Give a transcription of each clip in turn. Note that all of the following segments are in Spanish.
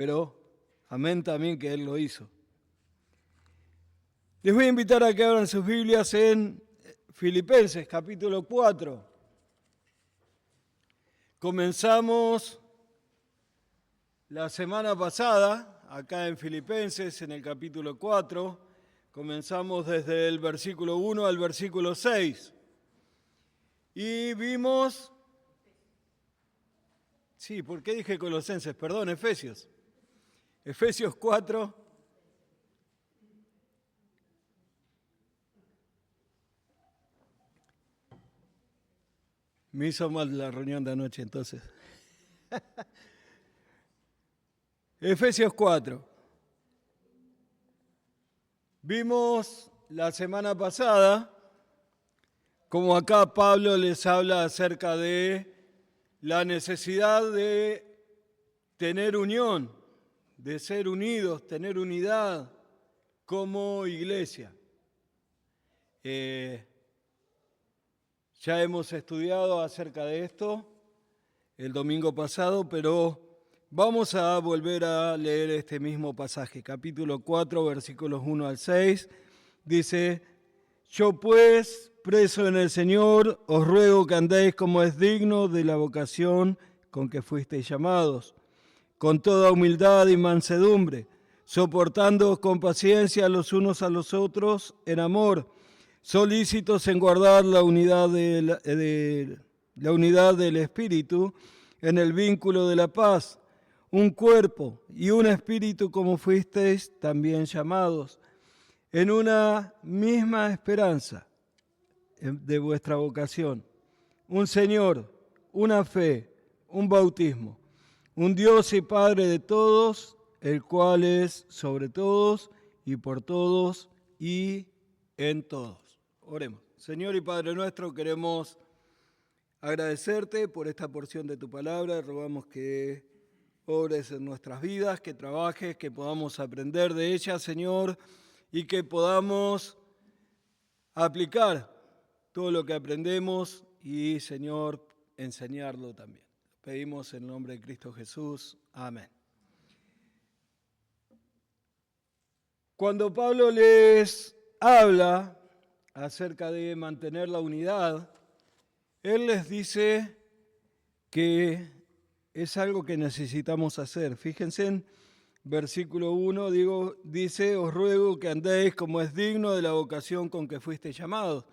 pero amén también que Él lo hizo. Les voy a invitar a que abran sus Biblias en Filipenses, capítulo 4. Comenzamos la semana pasada, acá en Filipenses, en el capítulo 4. Comenzamos desde el versículo 1 al versículo 6. Y vimos... Sí, ¿por qué dije Colosenses? Perdón, Efesios. Efesios 4. Me hizo mal la reunión de anoche entonces. Efesios 4. Vimos la semana pasada como acá Pablo les habla acerca de la necesidad de tener unión, de ser unidos, tener unidad como iglesia. Ya hemos estudiado acerca de esto el domingo pasado, pero vamos a volver a leer este mismo pasaje. Capítulo 4, versículos 1 al 6. Dice: Yo pues, preso en el Señor, os ruego que andéis como es digno de la vocación con que fuisteis llamados, con toda humildad y mansedumbre, soportándoos con paciencia los unos a los otros en amor, solícitos en guardar la unidad del Espíritu en el vínculo de la paz, un cuerpo y un espíritu como fuisteis también llamados, en una misma esperanza de vuestra vocación, un Señor, una fe, un bautismo, un Dios y Padre de todos, el cual es sobre todos y por todos y en todos. Oremos. Señor y Padre nuestro, queremos agradecerte por esta porción de tu palabra. Rogamos que obres en nuestras vidas, que trabajes, que podamos aprender de ella, Señor, y que podamos aplicar todo lo que aprendemos y, Señor, enseñarlo también. Lo pedimos en el nombre de Cristo Jesús. Amén. Cuando Pablo les habla acerca de mantener la unidad, él les dice que es algo que necesitamos hacer. Fíjense en versículo 1, dice: os ruego que andéis como es digno de la vocación con que fuisteis llamados.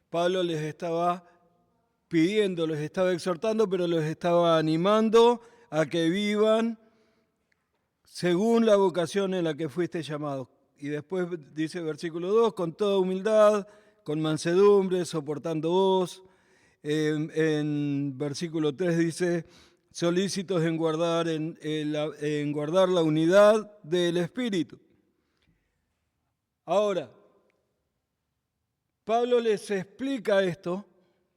Pablo les estaba pidiendo, les estaba exhortando, pero los estaba animando a que vivan según la vocación en la que fuisteis llamados. Y después dice versículo 2, con toda humildad, con mansedumbre, soportándoos. En versículo 3 dice: solícitos en guardar la unidad del Espíritu. Ahora, Pablo les explica esto,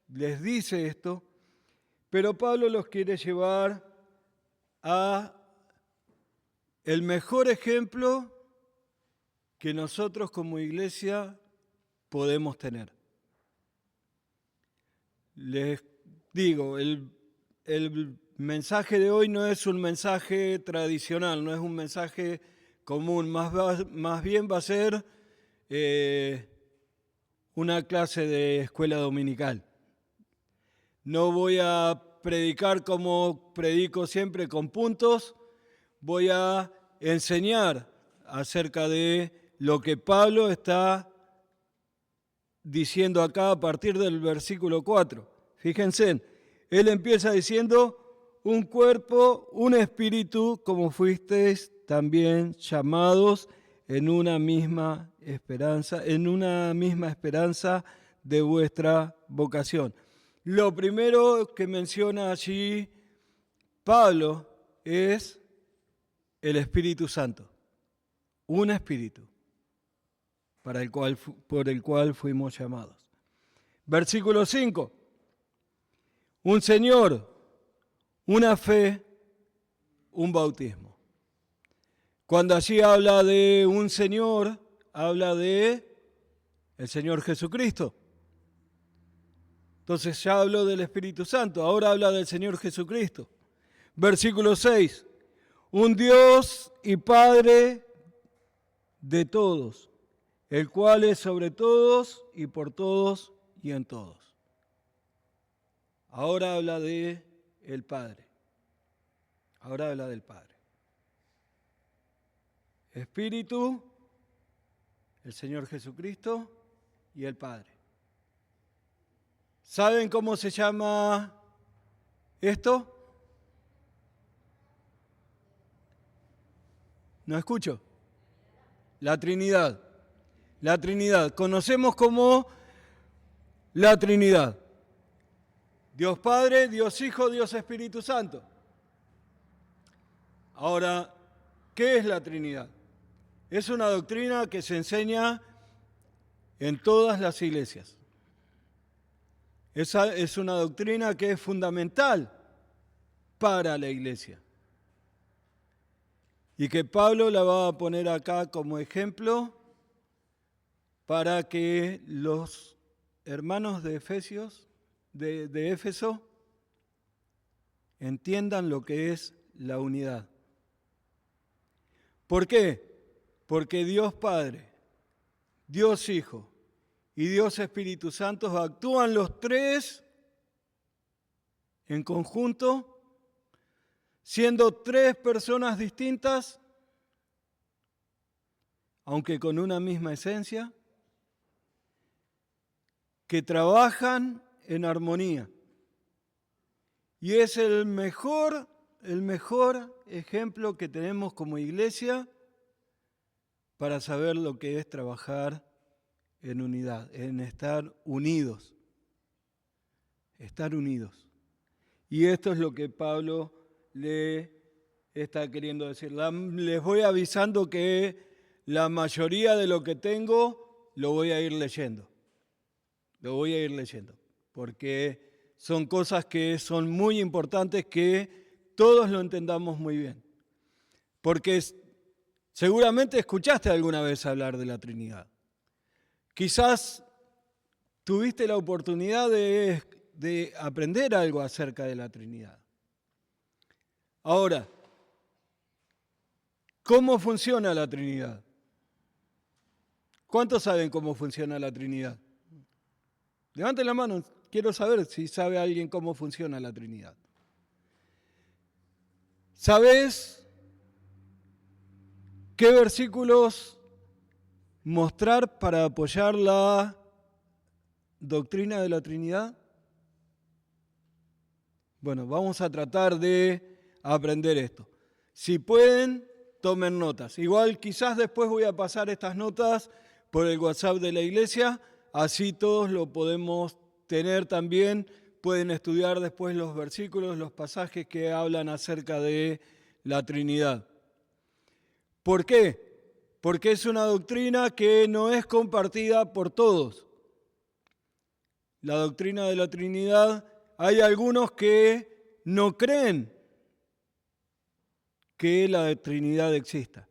les dice esto, pero Pablo los quiere llevar a el mejor ejemplo que nosotros como iglesia podemos tener. Les digo, el mensaje de hoy no es un mensaje tradicional, no es un mensaje común, más bien va a ser una clase de escuela dominical. No voy a predicar como predico siempre con puntos, voy a enseñar acerca de lo que Pablo está diciendo acá a partir del versículo 4. Fíjense, él empieza diciendo: un cuerpo, un espíritu, como fuisteis también llamados en una misma esperanza de vuestra vocación. Lo primero que menciona allí Pablo es el Espíritu Santo, un espíritu por el cual fuimos llamados. Versículo 5, un Señor, una fe, un bautismo. Cuando allí habla de un Señor, habla de el Señor Jesucristo. Entonces ya habló del Espíritu Santo, ahora habla del Señor Jesucristo. Versículo 6, un Dios y Padre de todos, el cual es sobre todos y por todos y en todos. Ahora habla de el Padre. Ahora habla del Padre. Espíritu, el Señor Jesucristo y el Padre. ¿Saben cómo se llama esto? No escucho. La Trinidad. La Trinidad. Conocemos como la Trinidad. Dios Padre, Dios Hijo, Dios Espíritu Santo. Ahora, ¿qué es la Trinidad? Es una doctrina que se enseña en todas las iglesias. Esa es una doctrina que es fundamental para la iglesia. Y que Pablo la va a poner acá como ejemplo para que los hermanos de Éfeso entiendan lo que es la unidad. ¿Por qué? Porque Dios Padre, Dios Hijo y Dios Espíritu Santo actúan los tres en conjunto, siendo tres personas distintas, aunque con una misma esencia, que trabajan en armonía. Y es el mejor ejemplo que tenemos como iglesia para saber lo que es trabajar en unidad, en estar unidos. Estar unidos. Y esto es lo que Pablo le está queriendo decir. Les voy avisando que la mayoría de lo que tengo lo voy a ir leyendo. Lo voy a ir leyendo, porque son cosas que son muy importantes que todos lo entendamos muy bien. Porque seguramente escuchaste alguna vez hablar de la Trinidad. Quizás tuviste la oportunidad de aprender algo acerca de la Trinidad. Ahora, ¿cómo funciona la Trinidad? ¿Cuántos saben cómo funciona la Trinidad? Levanten la mano, quiero saber si sabe alguien cómo funciona la Trinidad. ¿Sabes qué versículos mostrar para apoyar la doctrina de la Trinidad? Bueno, vamos a tratar de aprender esto. Si pueden, tomen notas. Igual quizás después voy a pasar estas notas por el WhatsApp de la iglesia, así todos lo podemos tener también. Pueden estudiar después los versículos, los pasajes que hablan acerca de la Trinidad. ¿Por qué? Porque es una doctrina que no es compartida por todos. La doctrina de la Trinidad, hay algunos que no creen que la Trinidad exista.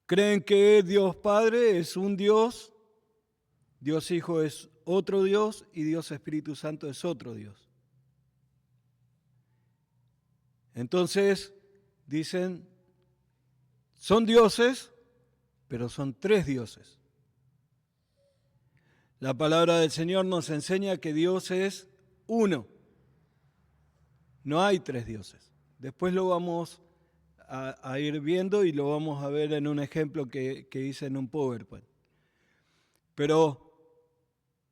Creen que Dios Padre es un Dios, Dios Hijo es otro Dios y Dios Espíritu Santo es otro Dios. Entonces, dicen, son dioses, pero son tres dioses. La palabra del Señor nos enseña que Dios es uno. No hay tres dioses. Después lo vamos a ir viendo y lo vamos a ver en un ejemplo que hice en un PowerPoint.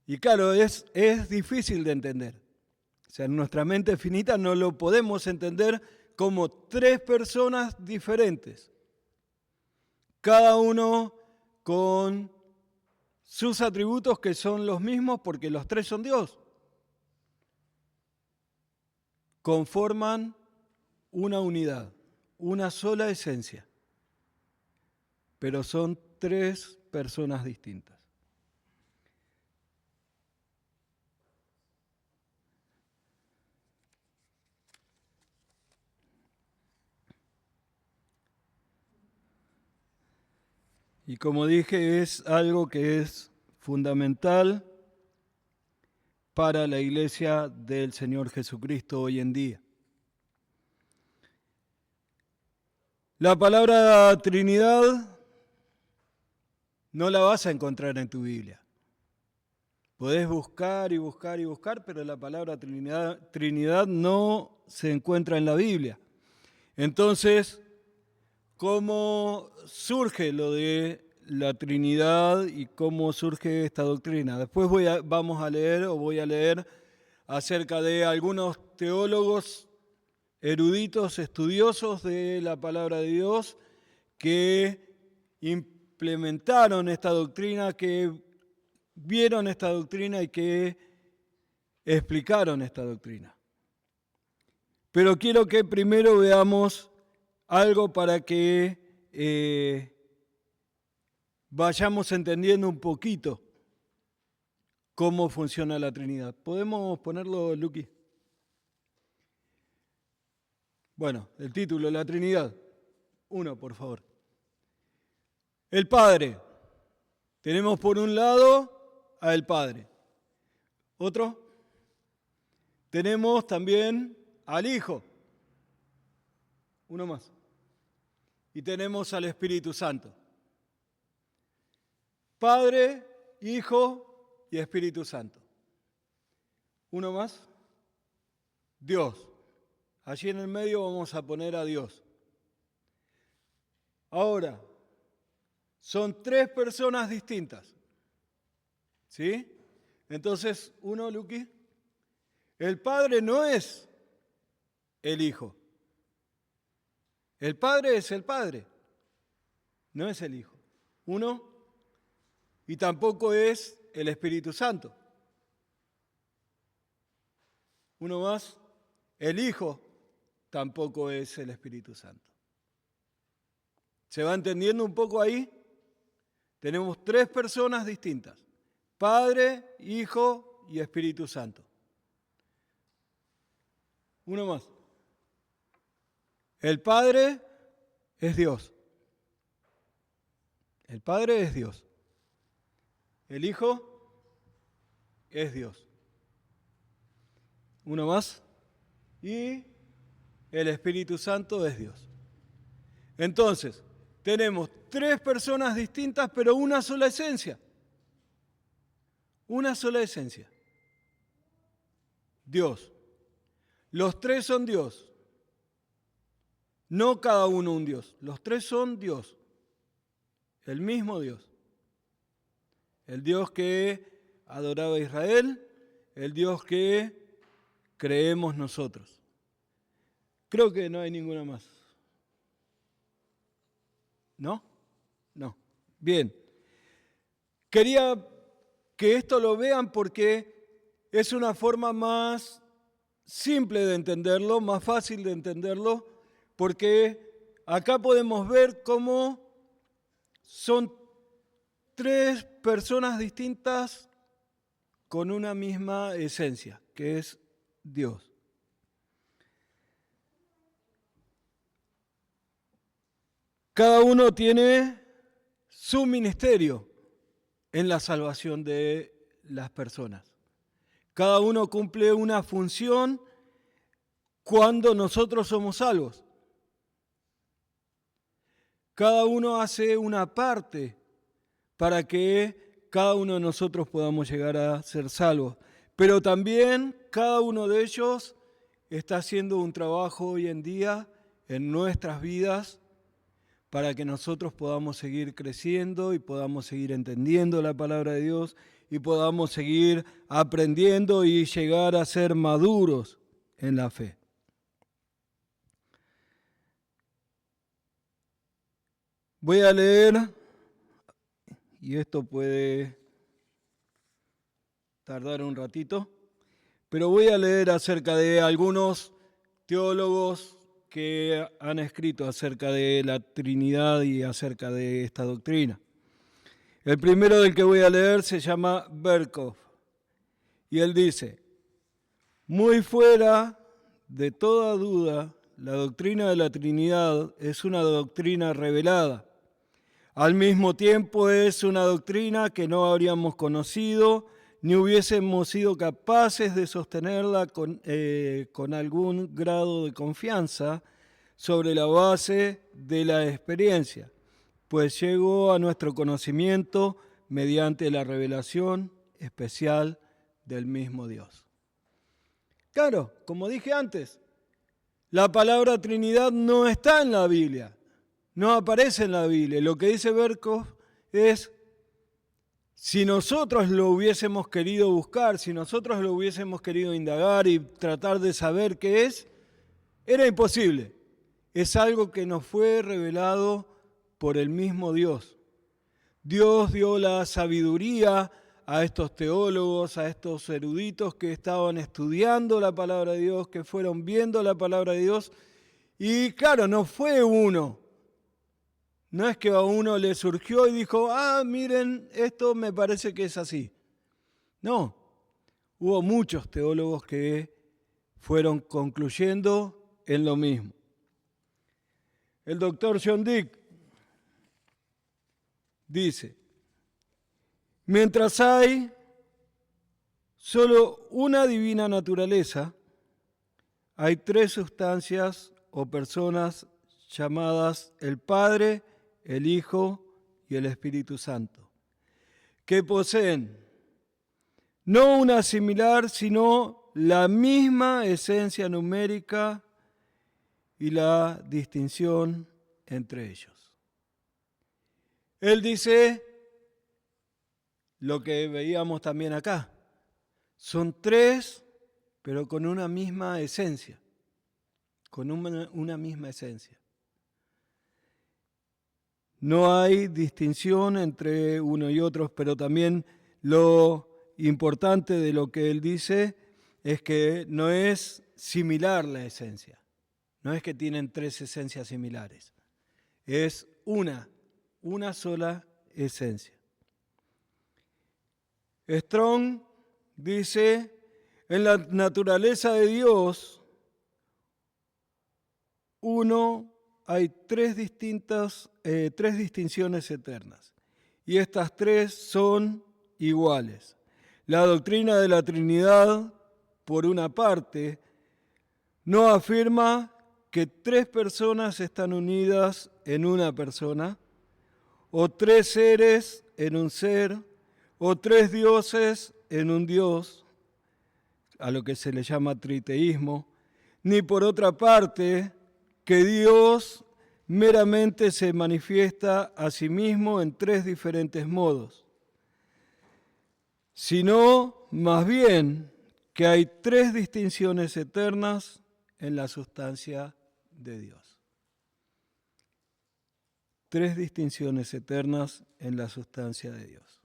Y claro, es difícil de entender. O sea, en nuestra mente finita no lo podemos entender como tres personas diferentes, cada uno con sus atributos que son los mismos porque los tres son Dios. Conforman una unidad, una sola esencia, pero son tres personas distintas. Y como dije, es algo que es fundamental para la iglesia del Señor Jesucristo hoy en día. La palabra Trinidad no la vas a encontrar en tu Biblia. Podés buscar y buscar y buscar, pero la palabra Trinidad no se encuentra en la Biblia. Entonces, ¿cómo surge lo de la Trinidad y cómo surge esta doctrina? Después voy a leer acerca de algunos teólogos eruditos, estudiosos de la palabra de Dios, que implementaron esta doctrina, que vieron esta doctrina y que explicaron esta doctrina. Pero quiero que primero veamos algo para que vayamos entendiendo un poquito cómo funciona la Trinidad. ¿Podemos ponerlo, Luqui? Bueno, el título, la Trinidad. Uno, por favor. El Padre. Tenemos por un lado al Padre. ¿Otro? Tenemos también al Hijo. Uno más. Y tenemos al Espíritu Santo. Padre, Hijo y Espíritu Santo. Uno más. Dios. Allí en el medio vamos a poner a Dios. Ahora, son tres personas distintas. ¿Sí? Entonces, uno, Luqui. El Padre no es el Hijo. El Padre es el Padre. No es el Hijo. Uno. Y tampoco es el Espíritu Santo. Uno más. El Hijo tampoco es el Espíritu Santo. ¿Se va entendiendo un poco ahí? Tenemos tres personas distintas. Padre, Hijo y Espíritu Santo. Uno más. El Padre es Dios. El Padre es Dios. El Hijo es Dios. Uno más. Y el Espíritu Santo es Dios. Entonces, tenemos tres personas distintas, pero una sola esencia. Una sola esencia. Dios. Los tres son Dios. No cada uno un Dios. Los tres son Dios. El mismo Dios. El Dios que adoraba a Israel, el Dios que creemos nosotros. Creo que no hay ninguna más. ¿No? No. Bien. Quería que esto lo vean porque es una forma más simple de entenderlo, más fácil de entenderlo, porque acá podemos ver cómo son tres personas distintas con una misma esencia, que es Dios. Cada uno tiene su ministerio en la salvación de las personas. Cada uno cumple una función cuando nosotros somos salvos. Cada uno hace una parte para que cada uno de nosotros podamos llegar a ser salvos. Pero también cada uno de ellos está haciendo un trabajo hoy en día en nuestras vidas para que nosotros podamos seguir creciendo y podamos seguir entendiendo la palabra de Dios y podamos seguir aprendiendo y llegar a ser maduros en la fe. Voy a leer, y esto puede tardar un ratito, pero voy a leer acerca de algunos teólogos que han escrito acerca de la Trinidad y acerca de esta doctrina. El primero del que voy a leer se llama Berkhof, y él dice: muy fuera de toda duda, la doctrina de la Trinidad es una doctrina revelada. Al mismo tiempo es una doctrina que no habríamos conocido ni hubiésemos sido capaces de sostenerla con algún grado de confianza sobre la base de la experiencia, pues llegó a nuestro conocimiento mediante la revelación especial del mismo Dios. Claro, como dije antes, la palabra Trinidad no está en la Biblia, no aparece en la Biblia. Lo que dice Berkov es, si nosotros lo hubiésemos querido buscar, si nosotros lo hubiésemos querido indagar y tratar de saber qué es, era imposible. Es algo que nos fue revelado por el mismo Dios. Dios dio la sabiduría a estos teólogos, a estos eruditos que estaban estudiando la palabra de Dios, que fueron viendo la palabra de Dios. Y claro, no fue uno. No es que a uno le surgió y dijo, miren, esto me parece que es así. No, hubo muchos teólogos que fueron concluyendo en lo mismo. El doctor John Dick dice, mientras hay solo una divina naturaleza, hay tres sustancias o personas llamadas el Padre, el Hijo y el Espíritu Santo, que poseen no una similar, sino la misma esencia numérica y la distinción entre ellos. Él dice lo que veíamos también acá. Son tres, pero con una misma esencia. Con una misma esencia. No hay distinción entre uno y otro, pero también lo importante de lo que él dice es que no es similar la esencia. No es que tienen tres esencias similares. Es una sola esencia. Strong dice, en la naturaleza de Dios, hay tres distinciones eternas, y estas tres son iguales. La doctrina de la Trinidad, por una parte, no afirma que tres personas están unidas en una persona, o tres seres en un ser, o tres dioses en un Dios, a lo que se le llama triteísmo, ni por otra parte que Dios meramente se manifiesta a sí mismo en tres diferentes modos, sino más bien que hay tres distinciones eternas en la sustancia de Dios. Tres distinciones eternas en la sustancia de Dios.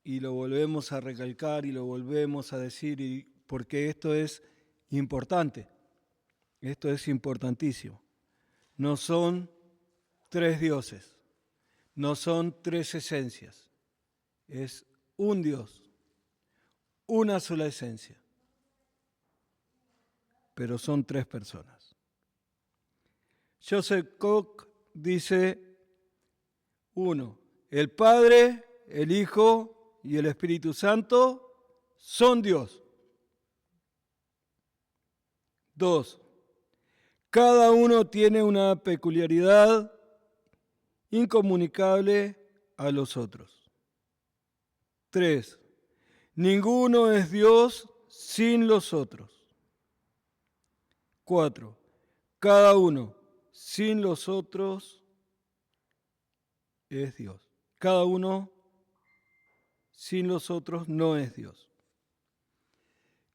Y lo volvemos a recalcar y lo volvemos a decir, porque esto es importante, esto es importantísimo. No son tres dioses, no son tres esencias, es un Dios, una sola esencia, pero son tres personas. Joseph Koch dice, el Padre, el Hijo y el Espíritu Santo son Dios. 2. Cada uno tiene una peculiaridad incomunicable a los otros. 3. Ninguno es Dios sin los otros. 4. Cada uno sin los otros es Dios. Cada uno sin los otros no es Dios.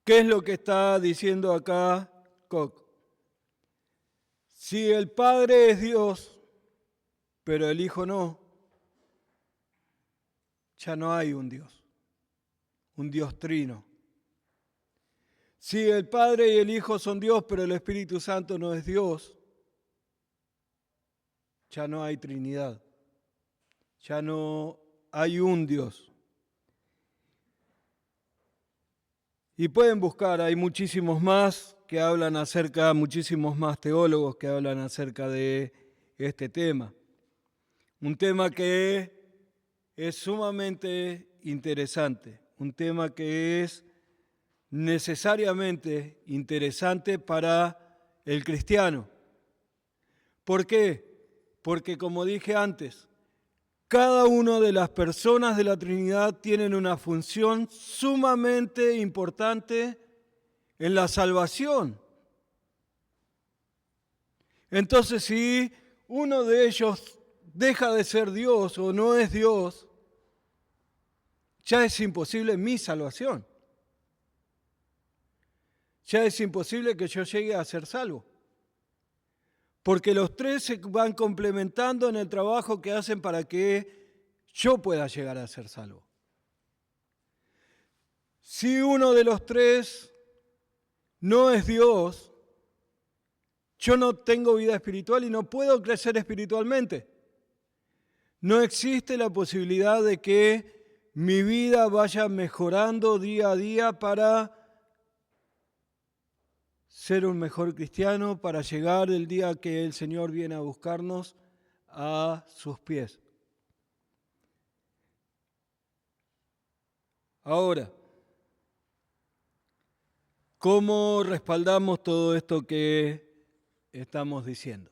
¿Qué es lo que está diciendo acá Koch? Si el Padre es Dios, pero el Hijo no, ya no hay un Dios trino. Si el Padre y el Hijo son Dios, pero el Espíritu Santo no es Dios, ya no hay Trinidad, ya no hay un Dios. Y pueden buscar, hay muchísimos más que hablan acerca, muchísimos más teólogos que hablan acerca de este tema. Un tema que es sumamente interesante, un tema que es necesariamente interesante para el cristiano. ¿Por qué? Porque como dije antes, cada una de las personas de la Trinidad tienen una función sumamente importante en la salvación. Entonces, si uno de ellos deja de ser Dios o no es Dios, ya es imposible mi salvación. Ya es imposible que yo llegue a ser salvo. Porque los tres se van complementando en el trabajo que hacen para que yo pueda llegar a ser salvo. Si uno de los tres no es Dios, yo no tengo vida espiritual y no puedo crecer espiritualmente. No existe la posibilidad de que mi vida vaya mejorando día a día para ser un mejor cristiano, para llegar el día que el Señor viene a buscarnos a sus pies. Ahora, ¿cómo respaldamos todo esto que estamos diciendo?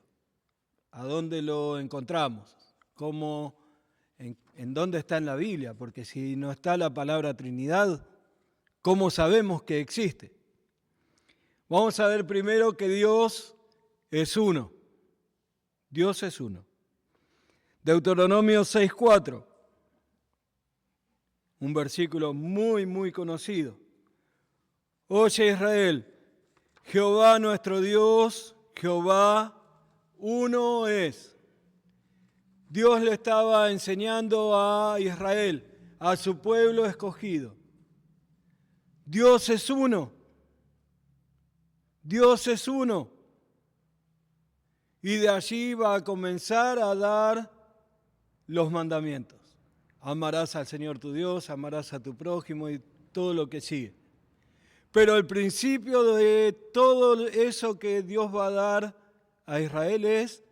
¿A dónde lo encontramos? ¿En dónde está en la Biblia? Porque si no está la palabra Trinidad, ¿cómo sabemos que existe? Vamos a ver primero que Dios es uno. Dios es uno. Deuteronomio 6:4, un versículo muy conocido. Oye Israel, Jehová nuestro Dios, Jehová uno es. Dios le estaba enseñando a Israel, a su pueblo escogido. Dios es uno. Dios es uno. Y de allí va a comenzar a dar los mandamientos. Amarás al Señor tu Dios, amarás a tu prójimo y todo lo que sigue. Pero el principio de todo eso que Dios va a dar a Israel es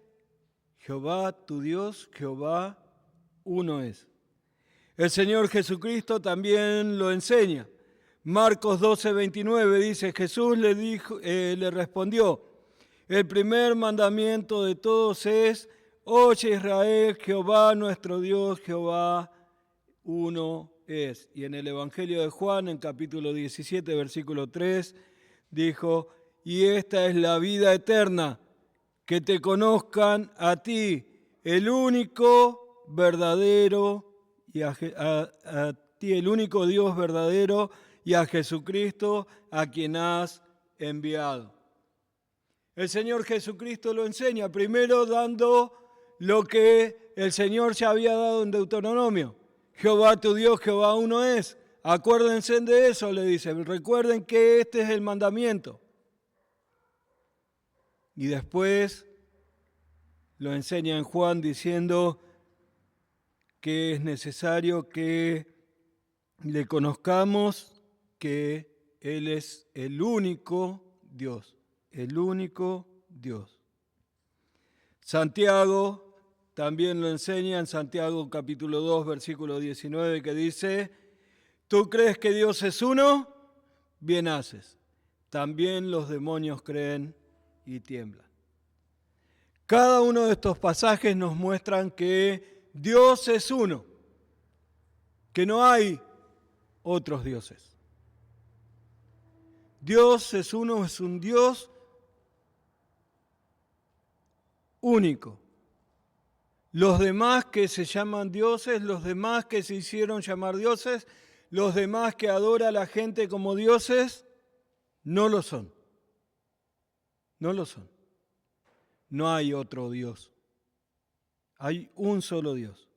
Jehová tu Dios, Jehová uno es. El Señor Jesucristo también lo enseña. Marcos 12:29 dice, Jesús le respondió, el primer mandamiento de todos es, oye Israel, Jehová nuestro Dios, Jehová uno es. Y en el Evangelio de Juan, en capítulo 17, versículo 3, dijo, y esta es la vida eterna, que te conozcan a ti, el único verdadero, y a ti, el único Dios verdadero, y a Jesucristo, a quien has enviado. El Señor Jesucristo lo enseña, primero dando lo que el Señor ya había dado en Deuteronomio. Jehová tu Dios, Jehová uno es. Acuérdense de eso, le dice. Recuerden que este es el mandamiento. Y después lo enseña en Juan diciendo que es necesario que le conozcamos, que Él es el único Dios. El único Dios. Santiago también lo enseña en Santiago capítulo 2, versículo 19, que dice, ¿tú crees que Dios es uno? Bien haces. También los demonios creen y tiemblan. Cada uno de estos pasajes nos muestran que Dios es uno, que no hay otros dioses. Dios es uno, es un Dios único. Los demás que se llaman dioses, los demás que se hicieron llamar dioses, los demás que adora a la gente como dioses, no lo son. No lo son. No hay otro Dios. Hay un solo Dios.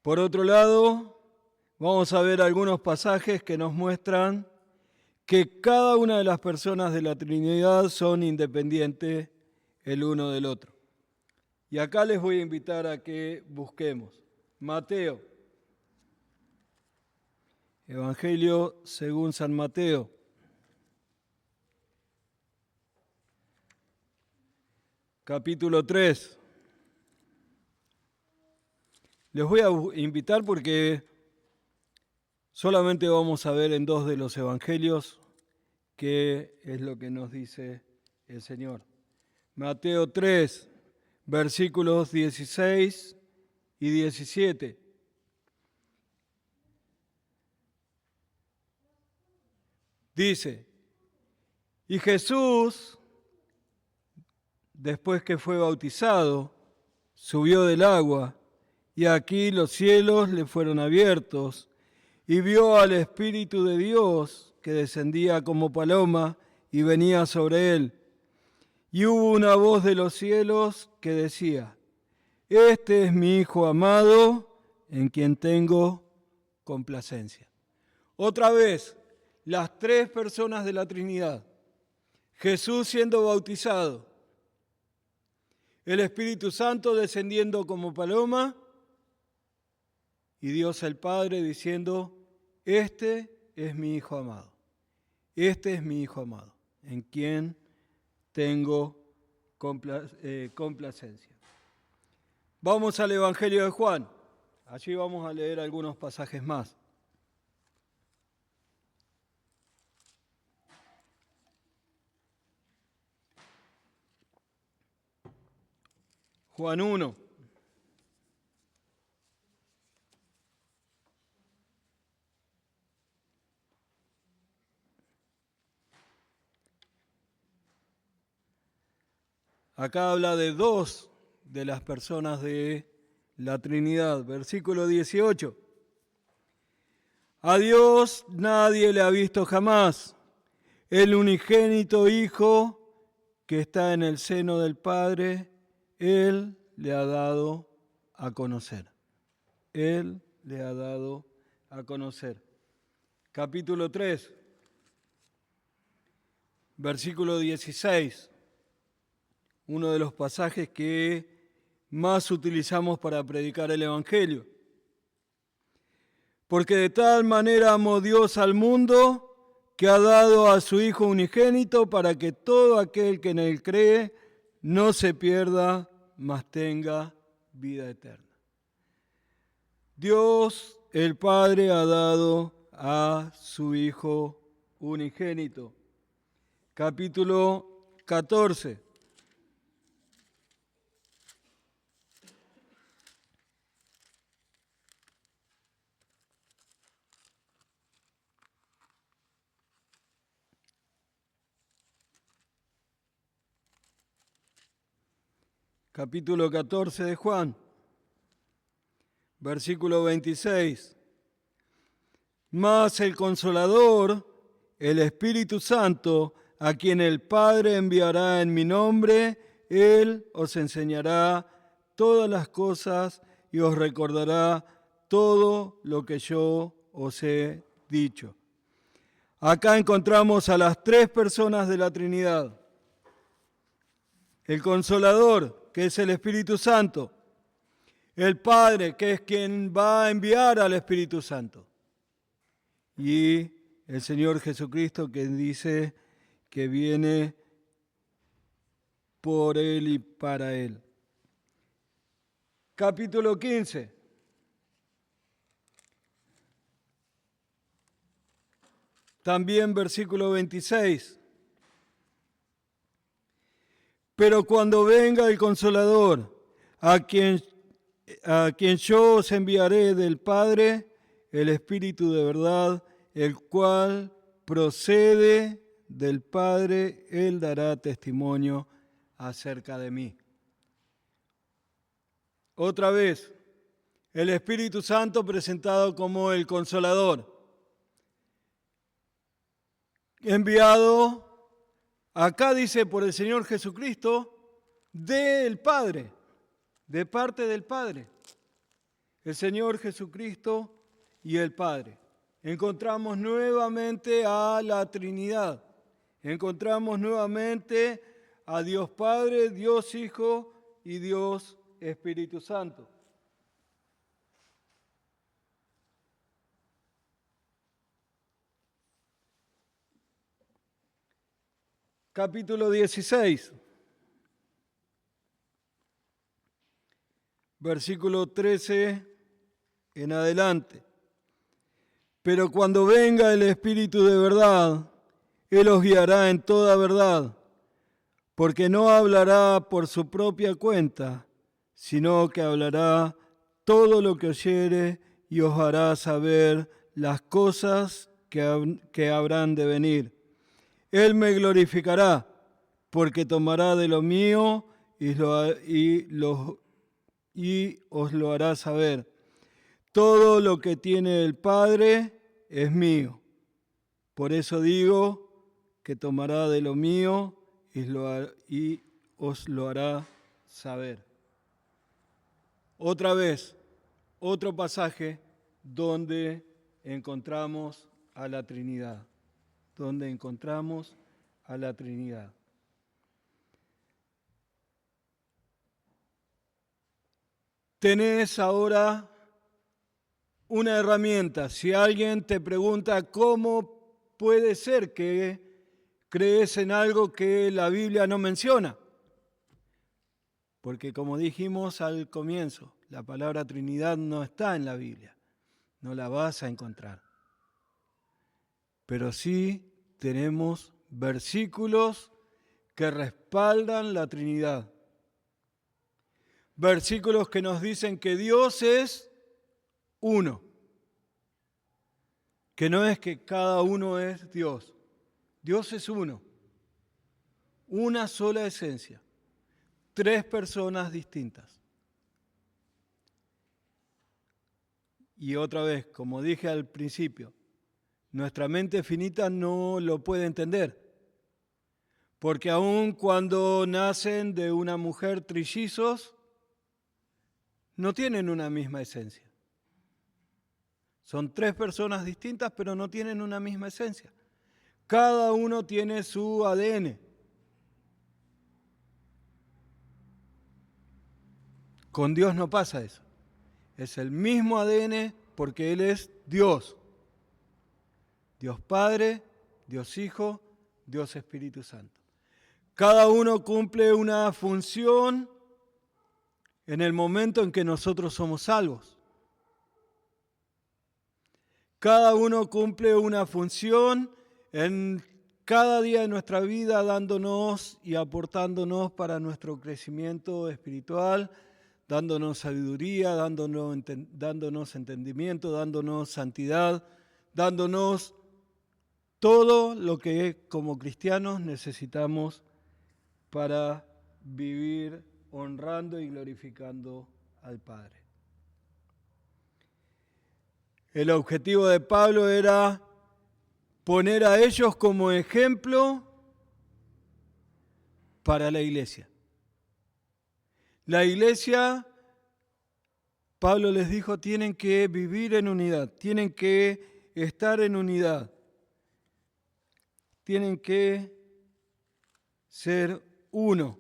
Por otro lado, vamos a ver algunos pasajes que nos muestran que cada una de las personas de la Trinidad son independientes el uno del otro. Y acá les voy a invitar a que busquemos. Mateo, Evangelio según San Mateo. Capítulo 3. Les voy a invitar porque Solamente vamos a ver en dos de los evangelios qué es lo que nos dice el Señor. Mateo 3, versículos 16 y 17. Dice, y Jesús, después que fue bautizado, subió del agua, y aquí los cielos le fueron abiertos, y vio al Espíritu de Dios que descendía como paloma y venía sobre él. Y hubo una voz de los cielos que decía, este es mi Hijo amado, en quien tengo complacencia. Otra vez, las tres personas de la Trinidad. Jesús siendo bautizado, el Espíritu Santo descendiendo como paloma y Dios el Padre diciendo, este es mi Hijo amado, este es mi Hijo amado, en quien tengo complacencia. Vamos al Evangelio de Juan, allí vamos a leer algunos pasajes más. Juan 1. Acá habla de dos de las personas de la Trinidad. Versículo 18. A Dios nadie le ha visto jamás. El unigénito Hijo que está en el seno del Padre, Él le ha dado a conocer. Él le ha dado a conocer. Capítulo 3, versículo 16. Uno de los pasajes que más utilizamos para predicar el Evangelio. Porque de tal manera amó Dios al mundo que ha dado a su Hijo unigénito para que todo aquel que en Él cree no se pierda, mas tenga vida eterna. Dios el Padre ha dado a su Hijo unigénito. Capítulo 14. Capítulo 14 de Juan, versículo 26. Mas el Consolador, el Espíritu Santo, a quien el Padre enviará en mi nombre, Él os enseñará todas las cosas y os recordará todo lo que yo os he dicho. Acá encontramos a las tres personas de la Trinidad. El Consolador, que es el Espíritu Santo. El Padre, que es quien va a enviar al Espíritu Santo. Y el Señor Jesucristo, que dice que viene por Él y para Él. Capítulo 15. También versículo 26. Pero cuando venga el Consolador, a quien yo os enviaré del Padre, el Espíritu de verdad, el cual procede del Padre, Él dará testimonio acerca de mí. Otra vez, el Espíritu Santo presentado como el Consolador, enviado, acá dice por el Señor Jesucristo, del Padre, de parte del Padre. El Señor Jesucristo y el Padre. Encontramos nuevamente a la Trinidad. Encontramos nuevamente a Dios Padre, Dios Hijo y Dios Espíritu Santo. Capítulo 16, versículo 13 en adelante. Pero cuando venga el Espíritu de verdad, Él os guiará en toda verdad, porque no hablará por su propia cuenta, sino que hablará todo lo que oyere y os hará saber las cosas que habrán de venir. Él me glorificará, porque tomará de lo mío y os lo hará saber. Todo lo que tiene el Padre es mío. Por eso digo que tomará de lo mío y os lo hará saber. Otra vez, otro pasaje donde encontramos a la Trinidad. Donde encontramos a la Trinidad. Tenés ahora una herramienta. Si alguien te pregunta cómo puede ser que crees en algo que la Biblia no menciona, porque como dijimos al comienzo, la palabra Trinidad no está en la Biblia, no la vas a encontrar. Pero sí tenemos versículos que respaldan la Trinidad. Versículos que nos dicen que Dios es uno, que no es que cada uno es Dios. Dios es uno, una sola esencia, tres personas distintas. Y otra vez, como dije al principio, nuestra mente finita no lo puede entender, porque aun cuando nacen de una mujer trillizos, no tienen una misma esencia. Son tres personas distintas, pero no tienen una misma esencia. Cada uno tiene su ADN. Con Dios no pasa eso. Es el mismo ADN porque Él es Dios. Dios Padre, Dios Hijo, Dios Espíritu Santo. Cada uno cumple una función en el momento en que nosotros somos salvos. Cada uno cumple una función en cada día de nuestra vida, dándonos y aportándonos para nuestro crecimiento espiritual, dándonos sabiduría, dándonos entendimiento, dándonos santidad, dándonos todo lo que como cristianos necesitamos para vivir honrando y glorificando al Padre. El objetivo de Pablo era poner a ellos como ejemplo para la iglesia. La iglesia, Pablo les dijo, tienen que vivir en unidad, tienen que estar en unidad, tienen que ser uno.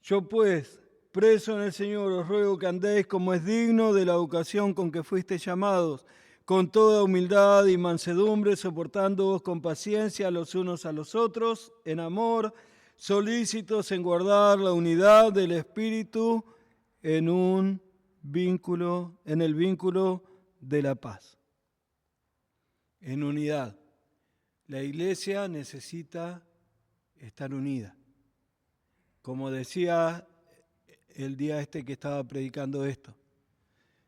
Yo pues, preso en el Señor, os ruego que andéis como es digno de la vocación con que fuisteis llamados, con toda humildad y mansedumbre, soportándoos con paciencia los unos a los otros, en amor, solícitos en guardar la unidad del Espíritu en el vínculo de la paz. En unidad. La iglesia necesita estar unida. Como decía el día que estaba predicando esto,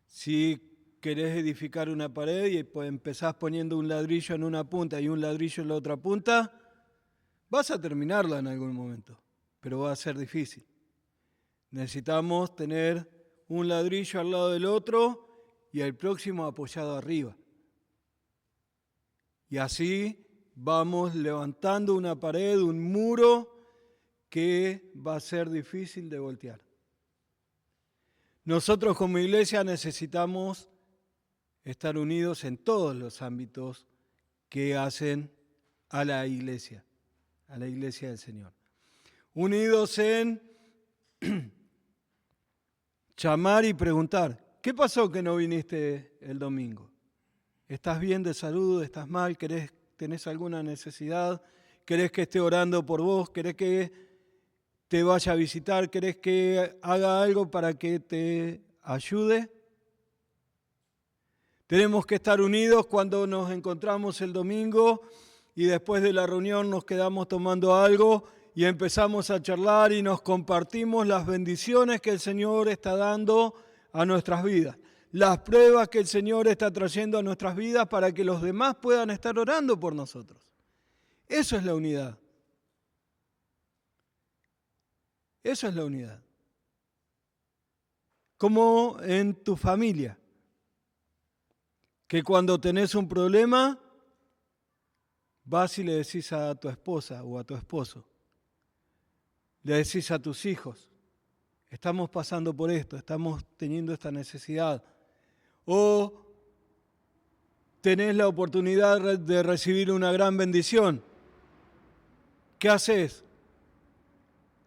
si querés edificar una pared y empezás poniendo un ladrillo en una punta y un ladrillo en la otra punta, vas a terminarla en algún momento, pero va a ser difícil. Necesitamos tener un ladrillo al lado del otro y el próximo apoyado arriba. Y así vamos levantando una pared, un muro que va a ser difícil de voltear. Nosotros como iglesia necesitamos estar unidos en todos los ámbitos que hacen a la iglesia del Señor. Unidos en llamar y preguntar, ¿qué pasó que no viniste el domingo? ¿Estás bien de salud? ¿Estás mal? ¿Tenés alguna necesidad? ¿Querés que esté orando por vos? ¿Querés que te vaya a visitar? ¿Querés que haga algo para que te ayude? Tenemos que estar unidos cuando nos encontramos el domingo y después de la reunión nos quedamos tomando algo y empezamos a charlar y nos compartimos las bendiciones que el Señor está dando a nuestras vidas, las pruebas que el Señor está trayendo a nuestras vidas para que los demás puedan estar orando por nosotros. Eso es la unidad. Eso es la unidad. Como en tu familia, que cuando tenés un problema, vas y le decís a tu esposa o a tu esposo, le decís a tus hijos, estamos pasando por esto, estamos teniendo esta necesidad, o tenés la oportunidad de recibir una gran bendición. ¿Qué haces?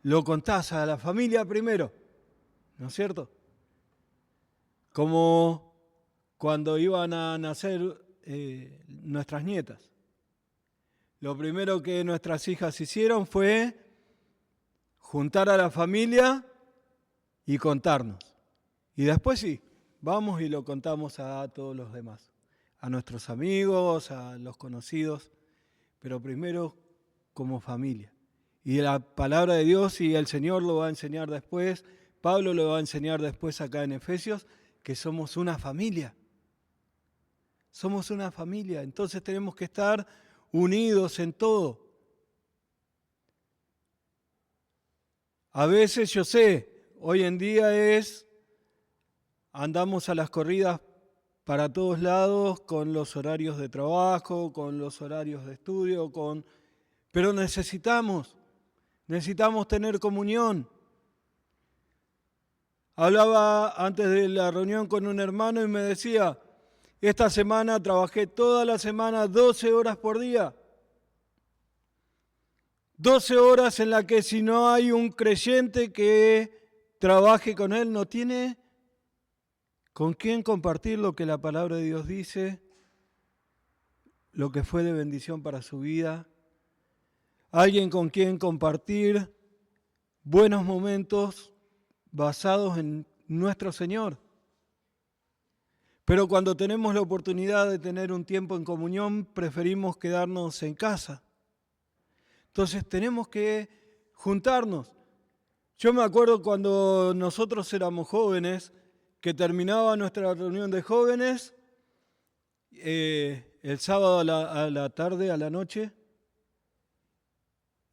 Lo contás a la familia primero, ¿no es cierto? Como cuando iban a nacer nuestras nietas. Lo primero que nuestras hijas hicieron fue juntar a la familia y contarnos. Y después sí, vamos y lo contamos a todos los demás, a nuestros amigos, a los conocidos, pero primero como familia. Y la palabra de Dios, y el Señor lo va a enseñar después, Pablo lo va a enseñar después acá en Efesios, que somos una familia. Somos una familia, entonces tenemos que estar unidos en todo. A veces yo sé, hoy en día andamos a las corridas para todos lados con los horarios de trabajo, con los horarios de estudio, pero necesitamos tener comunión. Hablaba antes de la reunión con un hermano y me decía, esta semana trabajé toda la semana 12 horas por día. 12 horas en las que si no hay un creyente que trabaje con él, no tiene con quién compartir lo que la palabra de Dios dice, lo que fue de bendición para su vida. Alguien con quien compartir buenos momentos basados en nuestro Señor. Pero cuando tenemos la oportunidad de tener un tiempo en comunión, preferimos quedarnos en casa. Entonces tenemos que juntarnos. Yo me acuerdo cuando nosotros éramos jóvenes, que terminaba nuestra reunión de jóvenes, el sábado a la tarde, a la noche,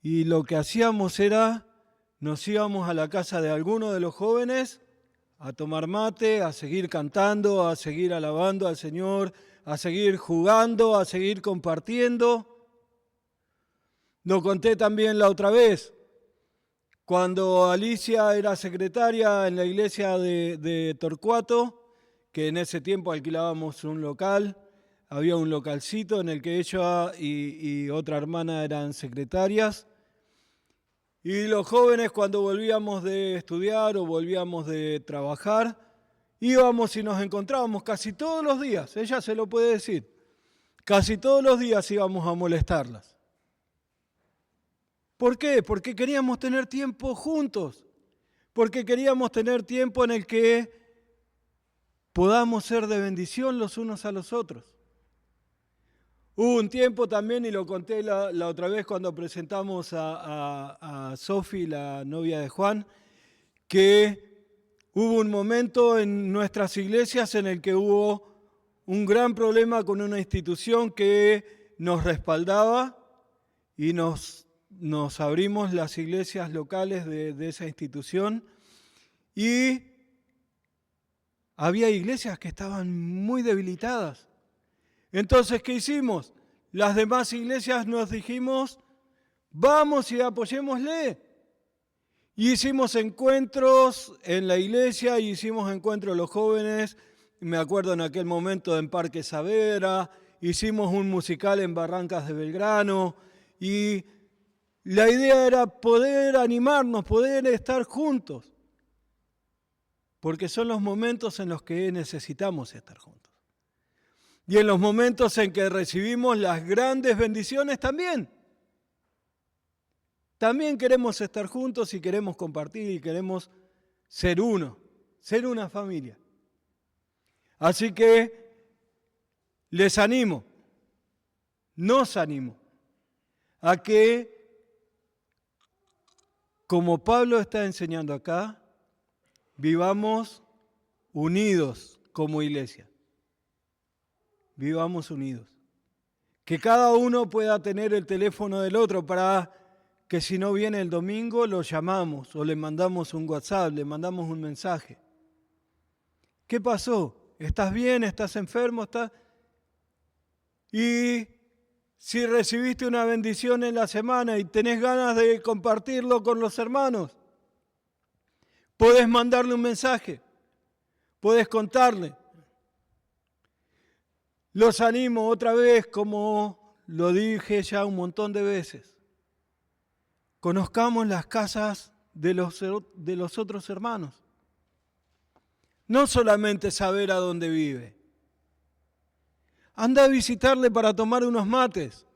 y lo que hacíamos era, nos íbamos a la casa de alguno de los jóvenes a tomar mate, a seguir cantando, a seguir alabando al Señor, a seguir jugando, a seguir compartiendo. Lo conté también la otra vez, cuando Alicia era secretaria en la iglesia de Torcuato, que en ese tiempo alquilábamos un local, había un localcito en el que ella y otra hermana eran secretarias. Y los jóvenes cuando volvíamos de estudiar o volvíamos de trabajar, íbamos y nos encontrábamos casi todos los días, ella se lo puede decir, casi todos los días íbamos a molestarlas. ¿Por qué? Porque queríamos tener tiempo juntos, porque queríamos tener tiempo en el que podamos ser de bendición los unos a los otros. Hubo un tiempo también, y lo conté la otra vez cuando presentamos a Sofi, la novia de Juan, que hubo un momento en nuestras iglesias en el que hubo un gran problema con una institución que nos respaldaba y nos abrimos las iglesias locales de esa institución y había iglesias que estaban muy debilitadas. Entonces, ¿qué hicimos? Las demás iglesias nos dijimos, vamos y apoyémosle. Y hicimos encuentros en la iglesia, y hicimos encuentros los jóvenes, me acuerdo en aquel momento en Parque Saavedra, hicimos un musical en Barrancas de Belgrano, y la idea era poder animarnos, poder estar juntos, porque son los momentos en los que necesitamos estar juntos. Y en los momentos en que recibimos las grandes bendiciones también. También queremos estar juntos y queremos compartir y queremos ser uno, ser una familia. Así que les animo, nos animo, a que, como Pablo está enseñando acá, vivamos unidos como iglesia. Vivamos unidos. Que cada uno pueda tener el teléfono del otro para que si no viene el domingo lo llamamos o le mandamos un WhatsApp, le mandamos un mensaje. ¿Qué pasó? ¿Estás bien? ¿Estás enfermo? ¿Estás...? Y si recibiste una bendición en la semana y tenés ganas de compartirlo con los hermanos, podés mandarle un mensaje, podés contarle. Los animo otra vez, como lo dije ya un montón de veces. Conozcamos las casas de los otros hermanos. No solamente saber a dónde vive. Anda a visitarle para tomar unos mates,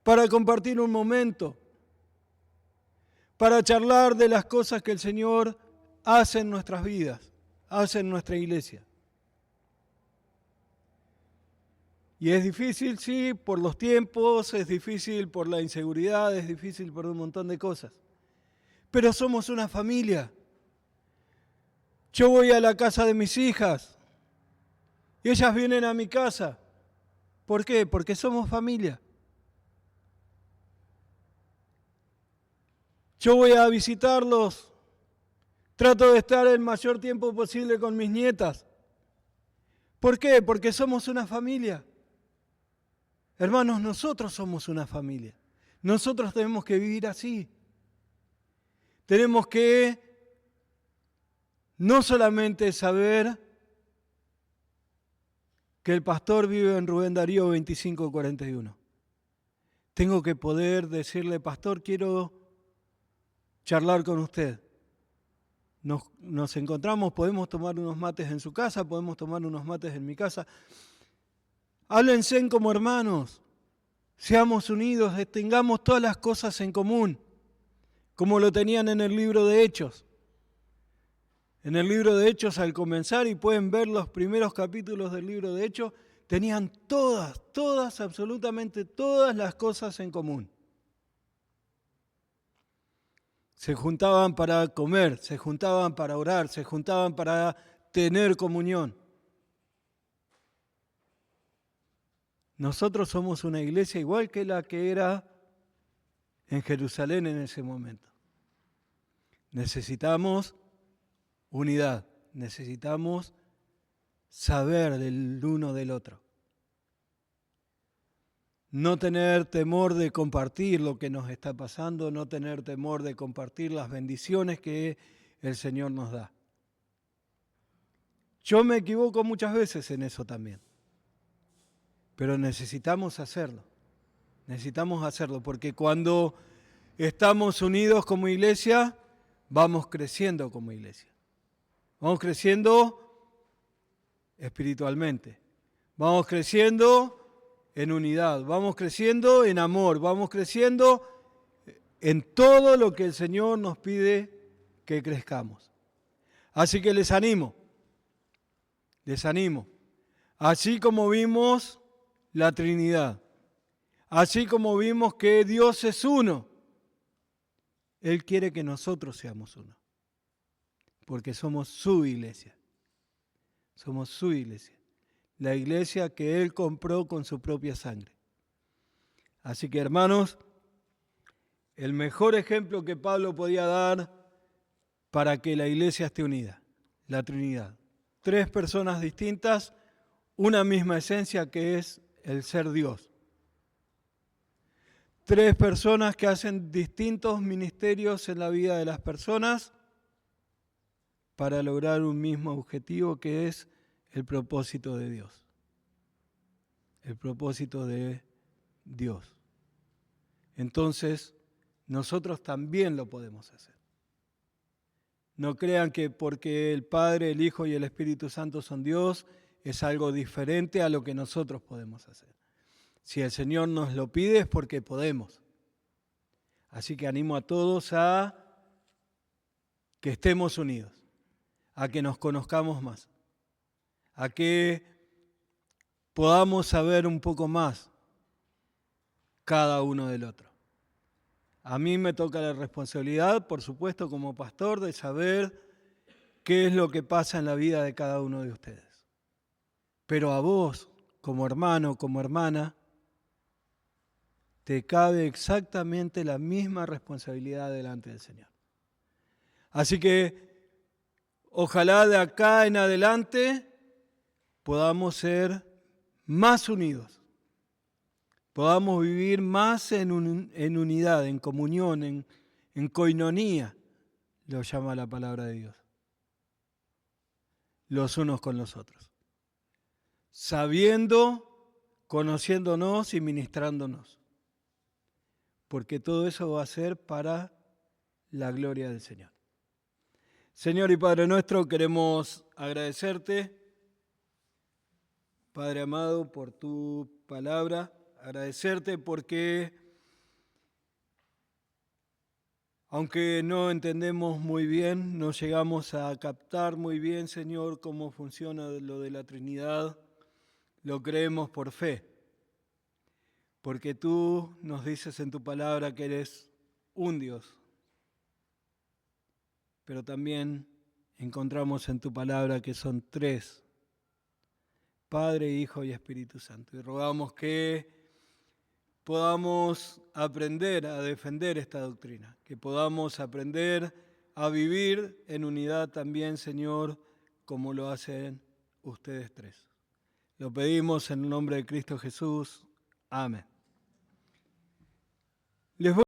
para compartir un momento, para charlar de las cosas que el Señor hace en nuestras vidas, hace en nuestra iglesia. Y es difícil, sí, por los tiempos, es difícil por la inseguridad, es difícil por un montón de cosas. Pero somos una familia. Yo voy a la casa de mis hijas y ellas vienen a mi casa. ¿Por qué? Porque somos familia. Yo voy a visitarlos, trato de estar el mayor tiempo posible con mis nietas. ¿Por qué? Porque somos una familia. Hermanos, nosotros somos una familia. Nosotros tenemos que vivir así. Tenemos que no solamente saber que el pastor vive en Rubén Darío 2541. Tengo que poder decirle, pastor, quiero charlar con usted. Nos encontramos, podemos tomar unos mates en su casa, podemos tomar unos mates en mi casa. Háblense como hermanos, seamos unidos, tengamos todas las cosas en común, como lo tenían en el libro de Hechos. En el libro de Hechos, al comenzar, y pueden ver los primeros capítulos del libro de Hechos, tenían todas, absolutamente todas las cosas en común. Se juntaban para comer, se juntaban para orar, se juntaban para tener comunión. Nosotros somos una iglesia igual que la que era en Jerusalén en ese momento. Necesitamos unidad, necesitamos saber del uno del otro. No tener temor de compartir lo que nos está pasando, no tener temor de compartir las bendiciones que el Señor nos da. Yo me equivoco muchas veces en eso también. Pero necesitamos hacerlo, porque cuando estamos unidos como iglesia, vamos creciendo como iglesia. Vamos creciendo espiritualmente, vamos creciendo en unidad, vamos creciendo en amor, vamos creciendo en todo lo que el Señor nos pide que crezcamos. Así que les animo, así como vimos la Trinidad. Así como vimos que Dios es uno, Él quiere que nosotros seamos uno, porque somos su iglesia. Somos su iglesia, la iglesia que Él compró con su propia sangre. Así que, hermanos, el mejor ejemplo que Pablo podía dar para que la iglesia esté unida, la Trinidad. 3 personas distintas, una misma esencia que es el ser Dios. 3 personas que hacen distintos ministerios en la vida de las personas para lograr un mismo objetivo que es el propósito de Dios. El propósito de Dios. Entonces, nosotros también lo podemos hacer. No crean que porque el Padre, el Hijo y el Espíritu Santo son Dios, es algo diferente a lo que nosotros podemos hacer. Si el Señor nos lo pide es porque podemos. Así que animo a todos a que estemos unidos, a que nos conozcamos más, a que podamos saber un poco más cada uno del otro. A mí me toca la responsabilidad, por supuesto, como pastor, de saber qué es lo que pasa en la vida de cada uno de ustedes. Pero a vos, como hermano, como hermana, te cabe exactamente la misma responsabilidad delante del Señor. Así que ojalá de acá en adelante podamos ser más unidos, podamos vivir más en unidad, en comunión, en coinonía, lo llama la palabra de Dios, los unos con los otros, sabiendo, conociéndonos y ministrándonos, porque todo eso va a ser para la gloria del Señor. Señor y Padre nuestro, queremos agradecerte, Padre amado, por tu palabra, agradecerte porque, aunque no entendemos muy bien, no llegamos a captar muy bien, Señor, cómo funciona lo de la Trinidad, lo creemos por fe, porque tú nos dices en tu palabra que eres un Dios, pero también encontramos en tu palabra que son tres: Padre, Hijo y Espíritu Santo. Y rogamos que podamos aprender a defender esta doctrina, que podamos aprender a vivir en unidad también, Señor, como lo hacen ustedes tres. Lo pedimos en el nombre de Cristo Jesús. Amén. Les voy